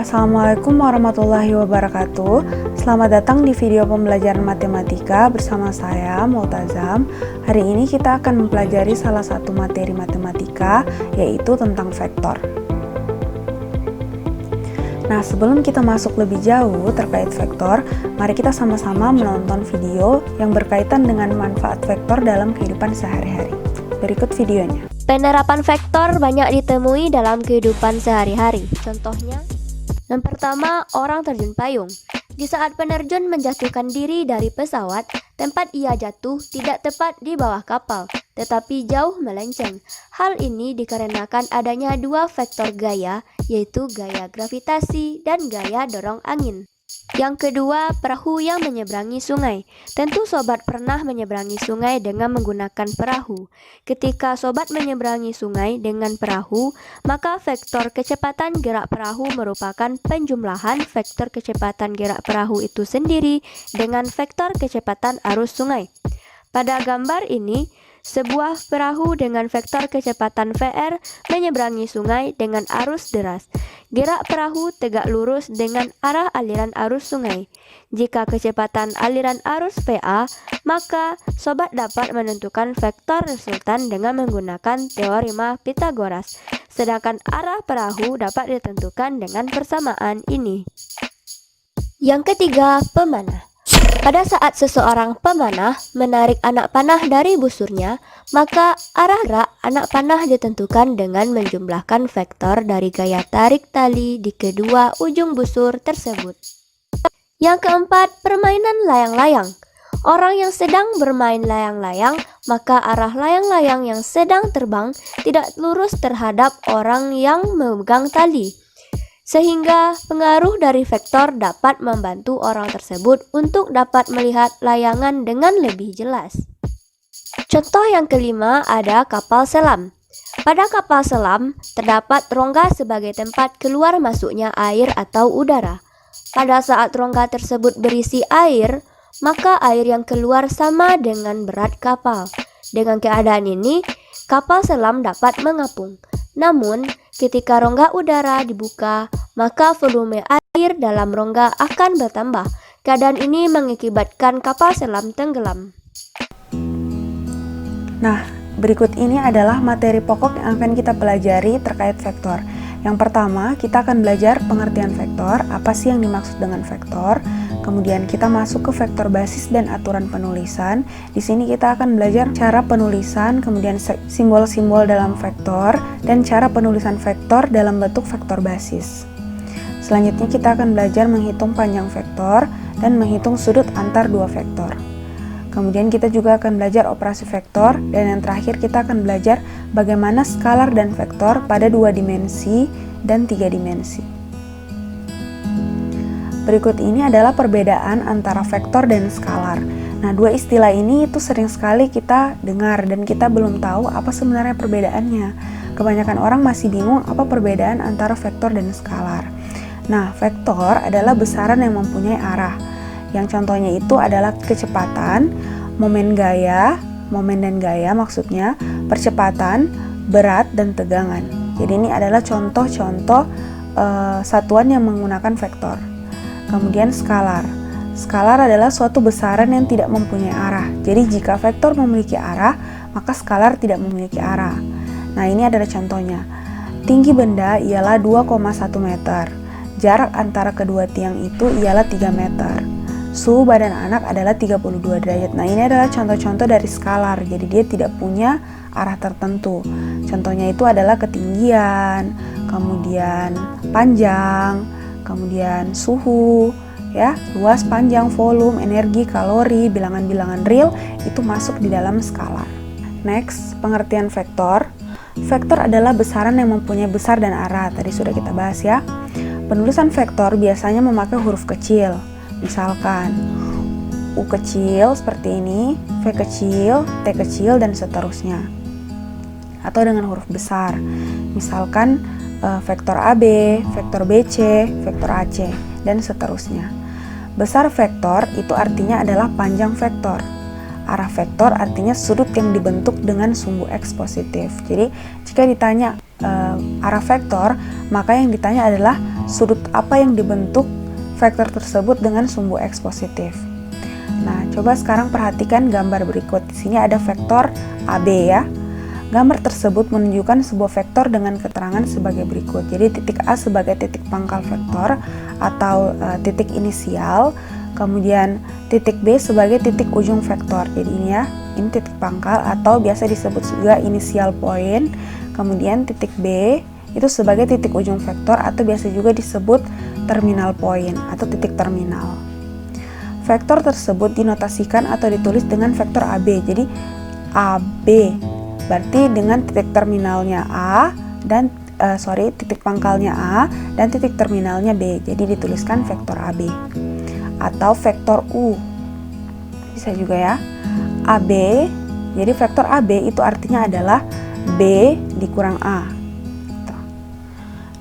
Assalamualaikum warahmatullahi wabarakatuh. Selamat datang di video pembelajaran matematika bersama saya, Multazam. Hari ini kita akan mempelajari salah satu materi matematika, yaitu tentang vektor. Nah, sebelum kita masuk lebih jauh terkait vektor, mari kita sama-sama menonton video yang berkaitan dengan manfaat vektor dalam kehidupan sehari-hari. Berikut videonya. Penerapan vektor banyak ditemui dalam kehidupan sehari-hari. Contohnya, yang pertama, orang terjun payung. Di saat penerjun menjatuhkan diri dari pesawat, tempat ia jatuh tidak tepat di bawah kapal, tetapi jauh melenceng. Hal ini dikarenakan adanya dua vektor gaya, yaitu gaya gravitasi dan gaya dorong angin. Yang kedua, perahu yang menyeberangi sungai. Tentu sobat pernah menyeberangi sungai dengan menggunakan perahu. Ketika sobat menyeberangi sungai dengan perahu, maka vektor kecepatan gerak perahu merupakan penjumlahan vektor kecepatan gerak perahu itu sendiri dengan vektor kecepatan arus sungai. Pada gambar ini, sebuah perahu dengan vektor kecepatan VR menyeberangi sungai dengan arus deras. Gerak perahu tegak lurus dengan arah aliran arus sungai. Jika kecepatan aliran arus VA, maka sobat dapat menentukan vektor resultan dengan menggunakan teorema Pythagoras. Sedangkan arah perahu dapat ditentukan dengan persamaan ini. Yang ketiga, pemanah. Pada saat seseorang pemanah menarik anak panah dari busurnya, maka arah gerak anak panah ditentukan dengan menjumlahkan vektor dari gaya tarik tali di kedua ujung busur tersebut. Yang keempat, permainan layang-layang. Orang yang sedang bermain layang-layang, maka arah layang-layang yang sedang terbang tidak lurus terhadap orang yang memegang tali, sehingga pengaruh dari vektor dapat membantu orang tersebut untuk dapat melihat layangan dengan lebih jelas. Contoh yang kelima ada kapal selam. Pada kapal selam, terdapat rongga sebagai tempat keluar masuknya air atau udara. Pada saat rongga tersebut berisi air, maka air yang keluar sama dengan berat kapal. Dengan keadaan ini, kapal selam dapat mengapung. Namun, ketika rongga udara dibuka, maka volume air dalam rongga akan bertambah. Keadaan ini mengakibatkan kapal selam tenggelam. Nah, berikut ini adalah materi pokok yang akan kita pelajari terkait vektor. Yang pertama, kita akan belajar pengertian vektor, apa sih yang dimaksud dengan vektor. Kemudian kita masuk ke vektor basis dan aturan penulisan. Di sini kita akan belajar cara penulisan, kemudian simbol-simbol dalam vektor, dan cara penulisan vektor dalam bentuk vektor basis. Selanjutnya kita akan belajar menghitung panjang vektor dan menghitung sudut antar dua vektor. Kemudian kita juga akan belajar operasi vektor, dan yang terakhir kita akan belajar bagaimana skalar dan vektor pada 2 dimensi dan 3 dimensi. Berikut ini adalah perbedaan antara vektor dan skalar. Nah, dua istilah ini itu sering sekali kita dengar dan kita belum tahu apa sebenarnya perbedaannya. Kebanyakan orang masih bingung apa perbedaan antara vektor dan skalar. Nah, vektor adalah besaran yang mempunyai arah. Yang contohnya itu adalah kecepatan, momen dan gaya maksudnya, percepatan, berat, dan tegangan. Jadi ini adalah contoh-contoh satuan yang menggunakan vektor. Kemudian skalar. Skalar adalah suatu besaran yang tidak mempunyai arah. Jadi jika vektor memiliki arah, maka skalar tidak memiliki arah. Nah, ini adalah contohnya. Tinggi benda ialah 2,1 meter. Jarak antara kedua tiang itu ialah 3 meter. Suhu badan anak adalah 32 derajat. Nah, ini adalah contoh-contoh dari skalar. Jadi dia tidak punya arah tertentu. Contohnya itu adalah ketinggian, kemudian panjang, kemudian suhu, ya, luas, panjang, volume, energi, kalori, bilangan-bilangan real itu masuk di dalam skalar. Next, pengertian vektor. Vektor adalah besaran yang mempunyai besar dan arah. Tadi sudah kita bahas ya. Penulisan vektor biasanya memakai huruf kecil. Misalkan U kecil seperti ini, V kecil, T kecil, dan seterusnya. Atau dengan huruf besar. Misalkan vektor AB, vektor BC, vektor AC, dan seterusnya. Besar vektor itu artinya adalah panjang vektor. Arah vektor artinya sudut yang dibentuk dengan sumbu X positif. Jadi jika ditanya arah vektor, maka yang ditanya adalah sudut apa yang dibentuk vektor tersebut dengan sumbu X positif. Nah, coba sekarang perhatikan gambar berikut. Di sini ada vektor AB ya. Gambar tersebut menunjukkan sebuah vektor dengan keterangan sebagai berikut. Jadi titik A sebagai titik pangkal vektor atau titik inisial, kemudian titik B sebagai titik ujung vektor. Jadi ini ya, ini titik pangkal atau biasa disebut juga inisial point. Kemudian titik B itu sebagai titik ujung vektor atau biasa juga disebut terminal point atau titik terminal. Vektor tersebut dinotasikan atau ditulis dengan vektor AB. Jadi AB berarti dengan titik terminalnya A dan titik pangkalnya A dan titik terminalnya B. Jadi dituliskan vektor AB. Atau vektor U. Bisa juga ya. AB. Jadi vektor AB itu artinya adalah B dikurang A.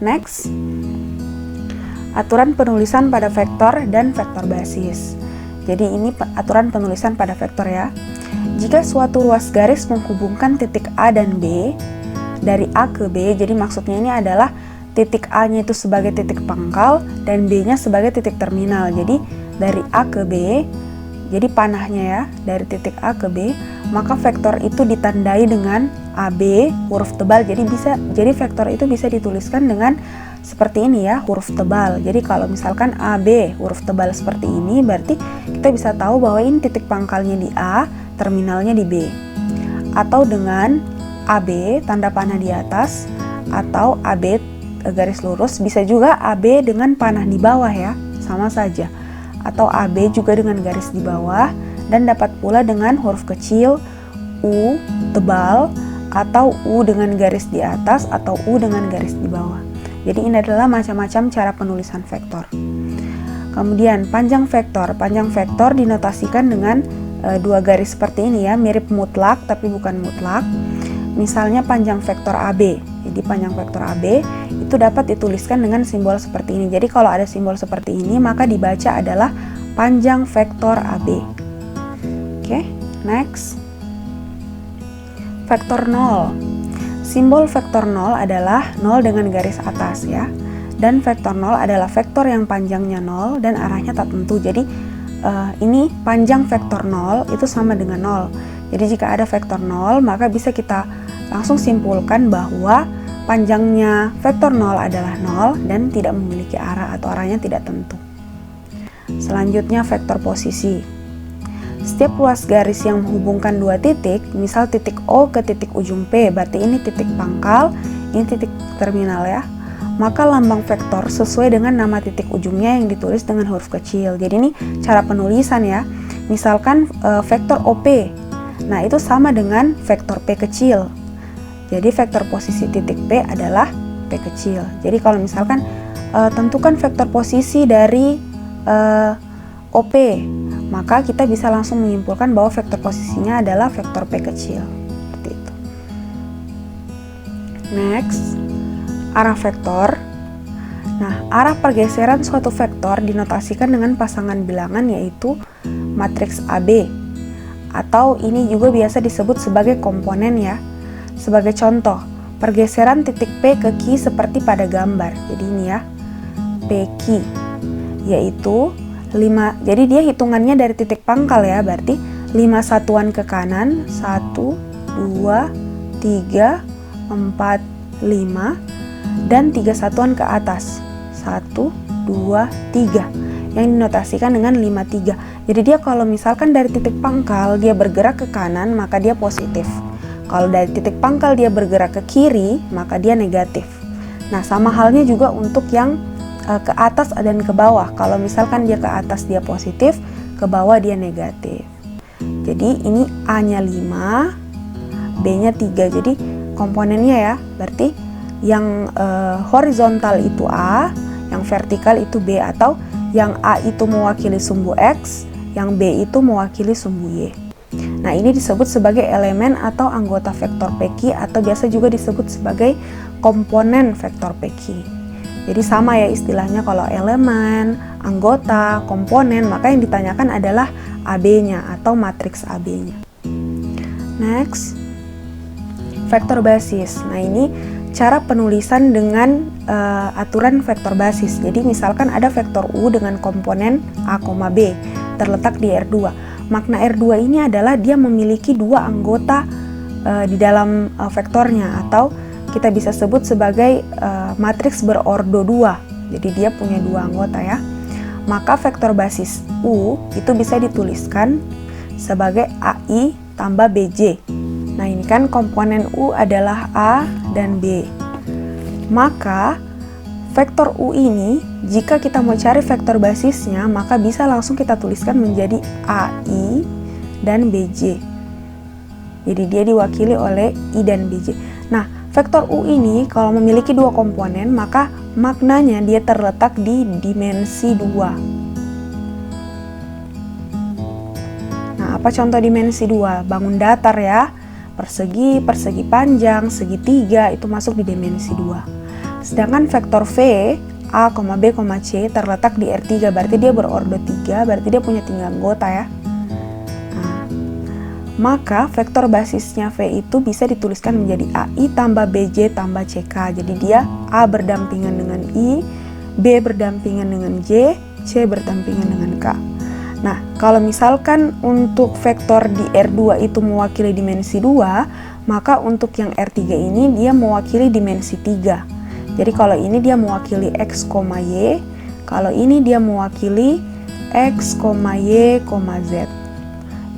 Next. Aturan penulisan pada vektor dan vektor basis. Jadi ini aturan penulisan pada vektor ya. Jika suatu ruas garis menghubungkan titik A dan B dari A ke B, jadi maksudnya ini adalah titik A-nya itu sebagai titik pangkal dan B-nya sebagai titik terminal. Jadi dari A ke B, jadi panahnya ya, dari titik A ke B, maka vektor itu ditandai dengan AB huruf tebal. Jadi vektor itu bisa dituliskan dengan seperti ini ya, huruf tebal. Jadi kalau misalkan AB huruf tebal seperti ini, berarti kita bisa tahu bahwa ini titik pangkalnya di A, terminalnya di B. Atau dengan AB tanda panah di atas, atau AB garis lurus, bisa juga AB dengan panah di bawah ya, sama saja. Atau AB juga dengan garis di bawah, dan dapat pula dengan huruf kecil U tebal, atau U dengan garis di atas, atau U dengan garis di bawah. Jadi ini adalah macam-macam cara penulisan vektor. Kemudian panjang vektor. Panjang vektor dinotasikan dengan dua garis seperti ini ya, mirip mutlak tapi bukan mutlak. Misalnya panjang vektor AB. Jadi panjang vektor AB itu dapat dituliskan dengan simbol seperti ini. Jadi kalau ada simbol seperti ini, maka dibaca adalah panjang vektor AB. Oke, next. Vektor 0. Simbol vektor 0 adalah 0 dengan garis atas ya. Dan vektor 0 adalah vektor yang panjangnya 0 dan arahnya tak tentu. Jadi ini panjang vektor 0 itu sama dengan 0. Jadi jika ada vektor 0, maka bisa kita langsung simpulkan bahwa panjangnya vektor 0 adalah 0 dan tidak memiliki arah atau arahnya tidak tentu. Selanjutnya vektor posisi. Setiap ruas garis yang menghubungkan dua titik, misal titik O ke titik ujung P, berarti ini titik pangkal, ini titik terminal ya, maka lambang vektor sesuai dengan nama titik ujungnya yang ditulis dengan huruf kecil. Jadi ini cara penulisan ya. Misalkan vektor OP, nah itu sama dengan vektor P kecil. Jadi vektor posisi titik P adalah P kecil. Jadi kalau misalkan tentukan vektor posisi dari OP, maka kita bisa langsung menyimpulkan bahwa vektor posisinya adalah vektor P kecil. Seperti itu. Next, arah vektor. Nah, arah pergeseran suatu vektor dinotasikan dengan pasangan bilangan yaitu matriks AB. Atau ini juga biasa disebut sebagai komponen ya. Sebagai contoh, pergeseran titik P ke Q seperti pada gambar. Jadi ini ya, PQ, yaitu 5, jadi dia hitungannya dari titik pangkal ya, berarti 5 satuan ke kanan, 1, 2, 3, 4, 5, dan 3 satuan ke atas, 1, 2, 3, yang dinotasikan dengan 5, 3. Jadi dia kalau misalkan dari titik pangkal dia bergerak ke kanan, maka dia positif. Kalau dari titik pangkal dia bergerak ke kiri, maka dia negatif. Nah, sama halnya juga untuk yang ke atas dan ke bawah. Kalau misalkan dia ke atas dia positif, ke bawah dia negatif. Jadi ini A-nya 5, B-nya 3. Jadi komponennya ya, berarti yang horizontal itu A, yang vertikal itu B, atau yang A itu mewakili sumbu X, yang B itu mewakili sumbu Y. Nah, ini disebut sebagai elemen atau anggota vektor PQ atau biasa juga disebut sebagai komponen vektor PQ. Jadi sama ya istilahnya, kalau elemen, anggota, komponen, maka yang ditanyakan adalah AB-nya atau matriks AB-nya. Next, vektor basis. Nah, ini cara penulisan dengan aturan vektor basis. Jadi misalkan ada vektor U dengan komponen A, B terletak di R2. Makna R2 ini adalah dia memiliki dua anggota di dalam vektornya, atau kita bisa sebut sebagai matriks berordo 2. Jadi dia punya dua anggota ya. Maka vektor basis U itu bisa dituliskan sebagai AI tambah BJ. Nah ini kan komponen U adalah A dan B. Maka vektor U ini jika kita mau cari vektor basisnya, maka bisa langsung kita tuliskan menjadi AI dan BJ. Jadi dia diwakili oleh I dan BJ. Nah, vektor U ini kalau memiliki dua komponen, maka maknanya dia terletak di dimensi 2. Nah, apa contoh dimensi 2? Bangun datar ya. Persegi, persegi panjang, segitiga itu masuk di dimensi 2. Sedangkan vektor V, A, B, C terletak di R3, berarti dia berordo 3, berarti dia punya 3 anggota ya. Maka vektor basisnya V itu bisa dituliskan menjadi AI tambah BJ tambah CK. Jadi dia A berdampingan dengan I, B berdampingan dengan J, C berdampingan dengan K. Nah, kalau misalkan untuk vektor di R2 itu mewakili dimensi 2, maka untuk yang R3 ini dia mewakili dimensi 3. Jadi kalau ini dia mewakili X, Y, kalau ini dia mewakili X, Y, Z.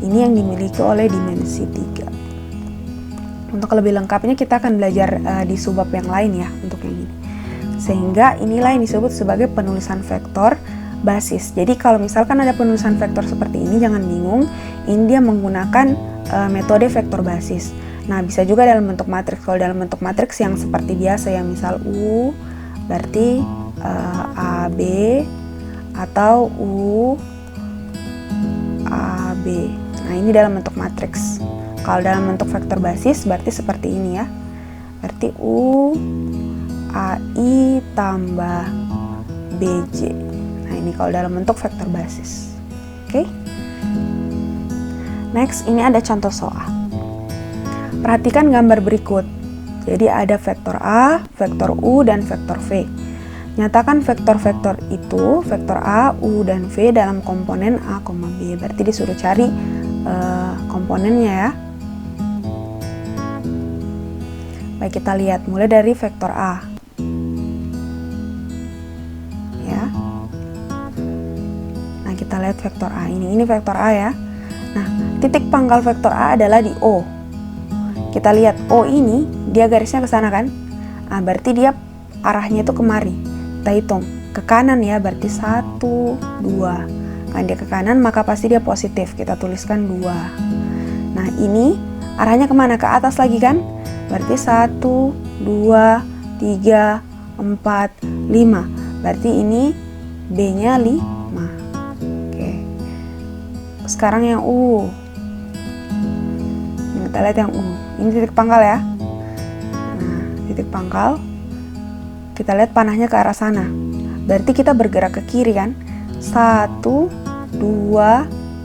Ini yang dimiliki oleh dimensi 3. Untuk lebih lengkapnya kita akan belajar di subbab yang lain ya untuk yang ini. Sehingga inilah yang disebut sebagai penulisan vektor basis. Jadi kalau misalkan ada penulisan vektor seperti ini, jangan bingung. Ini dia menggunakan metode vektor basis. Nah bisa juga dalam bentuk matriks. Kalau dalam bentuk matriks yang seperti biasa ya, misal U berarti AB atau U AB. Nah ini dalam bentuk matriks. Kalau dalam bentuk vektor basis berarti seperti ini ya. Berarti U AI tambah BJ. Nah ini kalau dalam bentuk vektor basis. Oke. Next, ini ada contoh soal. Perhatikan gambar berikut. Jadi ada vektor A, vektor U, dan vektor V. Nyatakan vektor-vektor itu, vektor A, U, dan V dalam komponen A, B. Berarti disuruh cari komponennya ya. Baik, kita lihat mulai dari vektor A. Ya. Nah, kita lihat vektor A ini. Ini vektor A ya. Nah, titik pangkal vektor A adalah di O. Kita lihat O ini, dia garisnya ke sana kan? Nah, berarti dia arahnya itu kemari. Kita hitung ke kanan ya, berarti 1, 2. Kan dia ke kanan, maka pasti dia positif. Kita tuliskan 2. Nah, ini arahnya kemana? Ke atas lagi kan? Berarti 1, 2, 3, 4, 5. Berarti ini B-nya 5. Oke. Sekarang yang U. Kita lihat yang U. Ini titik pangkal ya. Nah, titik pangkal. Kita lihat panahnya ke arah sana. Berarti kita bergerak ke kiri kan? 1, 2,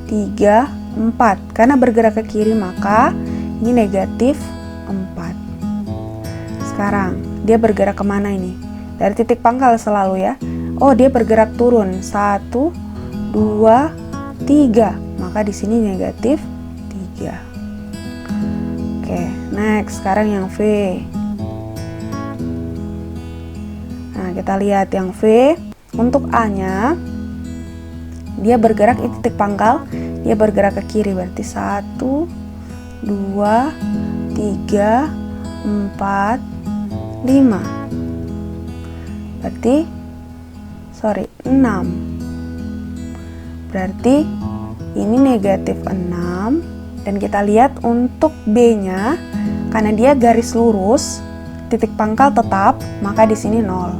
3, 4. Karena bergerak ke kiri maka ini negatif 4. Sekarang dia bergerak kemana ini? Dari titik pangkal selalu ya. Oh, dia bergerak turun. 1, 2, 3. Maka di sini negatif 3. Oke, next. Sekarang yang V. Nah, kita lihat yang V. Untuk A-nya, dia bergerak di titik pangkal. Dia bergerak ke kiri. Berarti 1, 2, 3, 4, 5. Berarti 6. Berarti ini negatif 6. Dan kita lihat untuk B-nya, karena dia garis lurus, titik pangkal tetap, maka di sini 0.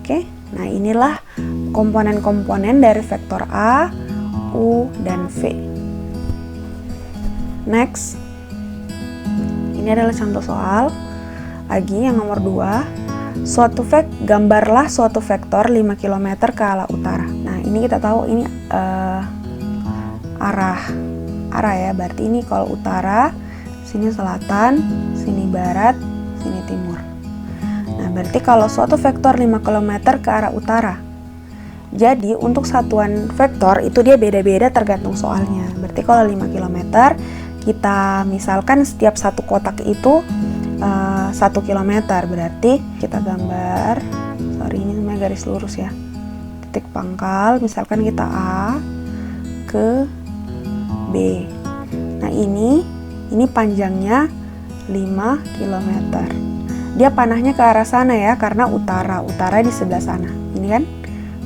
Oke, nah inilah komponen-komponen dari vektor A, U, dan V. Next, ini adalah contoh soal. Lagi yang nomor 2. Gambarlah suatu vektor 5 km ke arah utara. Nah, ini kita tahu ini arah ya. Berarti ini kalau utara, sini selatan, sini barat, ini timur. Nah, berarti kalau suatu vektor 5 km ke arah utara. Jadi, untuk satuan vektor itu dia beda-beda tergantung soalnya. Berarti kalau 5 km, kita misalkan setiap satu kotak itu 1 km. Berarti kita gambar, sorry ini namanya garis lurus ya. Titik pangkal, misalkan kita A ke B. Nah, ini panjangnya 5 km. Dia panahnya ke arah sana ya, karena utara di sebelah sana. Ini kan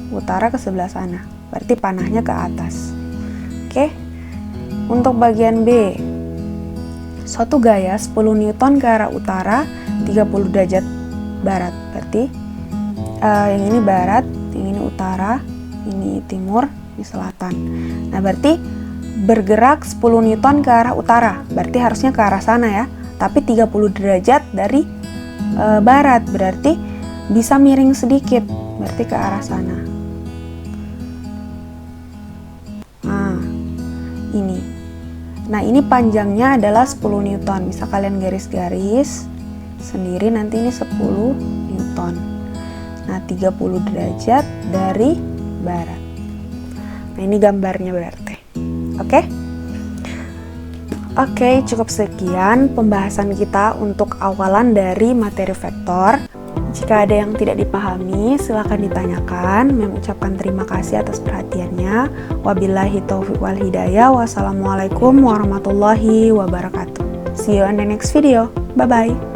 utara ke sebelah sana, berarti panahnya ke atas. Oke. Untuk bagian B, suatu gaya 10 Newton ke arah utara, 30 derajat barat. Berarti yang ini barat, yang ini utara, ini timur, ini selatan. Nah, berarti bergerak 10 Newton ke arah utara, berarti harusnya ke arah sana ya. Tapi 30 derajat dari barat, berarti bisa miring sedikit, berarti ke arah sana. Nah, ini panjangnya adalah 10 Newton. Bisa kalian garis-garis sendiri, nanti ini 10 Newton. Nah, 30 derajat dari barat. Nah, ini gambarnya berarti. Oke, cukup sekian pembahasan kita untuk awalan dari materi vektor. Jika ada yang tidak dipahami, silakan ditanyakan. Mengucapkan terima kasih atas perhatiannya. Wabillahi taufiq wal hidayah. Wassalamualaikum warahmatullahi wabarakatuh. See you on the next video. Bye-bye.